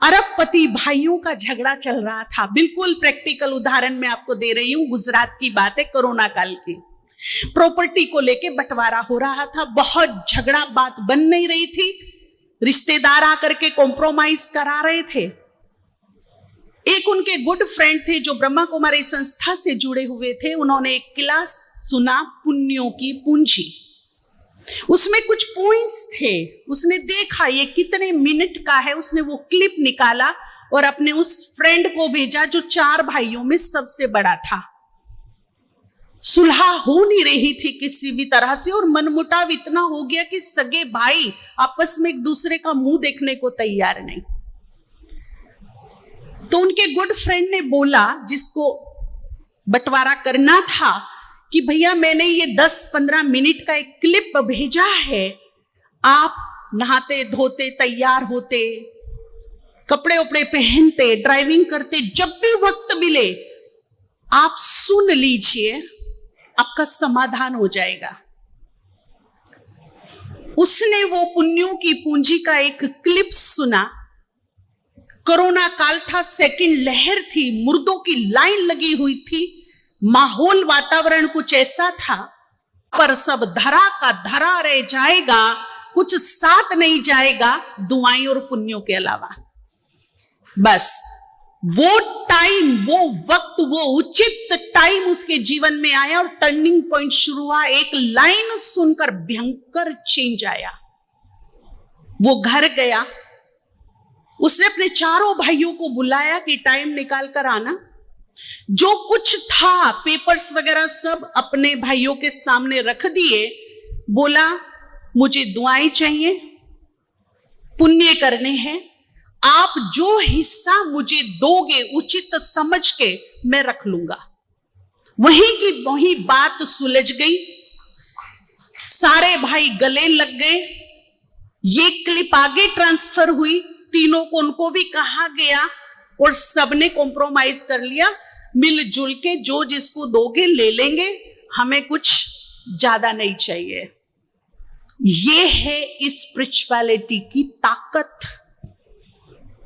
अरबपति भाइयों का झगड़ा चल रहा था। बिल्कुल प्रैक्टिकल उदाहरण मैं आपको दे रही हूं, गुजरात की बात है, कोरोना काल की। प्रॉपर्टी को लेके बंटवारा हो रहा था, बहुत झगड़ा, बात बन नहीं रही थी, रिश्तेदार आकर के कॉम्प्रोमाइज करा रहे थे। एक उनके गुड फ्रेंड थे जो ब्रह्मा कुमारी संस्था से जुड़े हुए थे, उन्होंने एक क्लास सुना, पुण्यों की पूंजी। उसमें कुछ पॉइंट्स थे, उसने देखा ये कितने मिनट का है, उसने वो क्लिप निकाला और अपने उस फ्रेंड को भेजा जो 4 भाइयों में सबसे बड़ा था। सुलह हो नहीं रही थी किसी भी तरह से और मनमुटाव इतना हो गया कि सगे भाई आपस में एक दूसरे का मुंह देखने को तैयार नहीं। तो उनके गुड फ्रेंड ने बोला, जिसको बंटवारा करना था, कि भैया मैंने ये 10-15 मिनट का एक क्लिप भेजा है, आप नहाते धोते तैयार होते, कपड़े उपड़े पहनते, ड्राइविंग करते, जब भी वक्त मिले आप सुन लीजिए, आपका समाधान हो जाएगा। उसने वो पुण्यों की पूंजी का एक क्लिप सुना। कोरोना काल था, सेकंड लहर थी, मुर्दों की लाइन लगी हुई थी, माहौल वातावरण कुछ ऐसा था, पर सब धरा का धरा रह जाएगा, कुछ साथ नहीं जाएगा दुआएं और पुण्यों के अलावा। बस वो टाइम, वो वक्त, वो उचित टाइम उसके जीवन में आया और टर्निंग पॉइंट शुरू हुआ। एक लाइन सुनकर भयंकर चेंज आया। वो घर गया, उसने अपने 4 भाइयों को बुलाया कि टाइम निकाल कर आना। जो कुछ था, पेपर्स वगैरह सब अपने भाइयों के सामने रख दिए। बोला, मुझे दुआएं चाहिए, पुण्य करने हैं, आप जो हिस्सा मुझे दोगे उचित समझ के मैं रख लूंगा। वहीं की वहीं बात सुलझ गई, सारे भाई गले लग गए। ये क्लिप आगे ट्रांसफर हुई, तीनों को उनको भी कहा गया और सबने कॉम्प्रोमाइज कर लिया, मिलजुल के जो जिसको दोगे ले लेंगे, हमें कुछ ज्यादा नहीं चाहिए। ये है इस स्पिरिचुअलिटी की ताकत,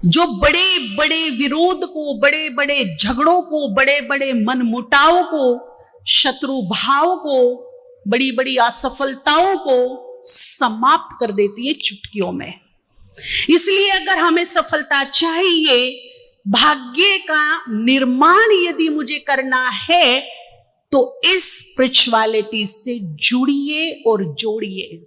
जो बड़े बड़े विरोध को, बड़े बड़े झगड़ों को, बड़े बड़े मनमुटाव को, शत्रु भाव को, बड़ी बड़ी असफलताओं को समाप्त कर देती है चुटकियों में। इसलिए अगर हमें सफलता चाहिए, भाग्य का निर्माण यदि मुझे करना है, तो इस स्पिरिचुअलिटी से जुड़िए और जोड़िए।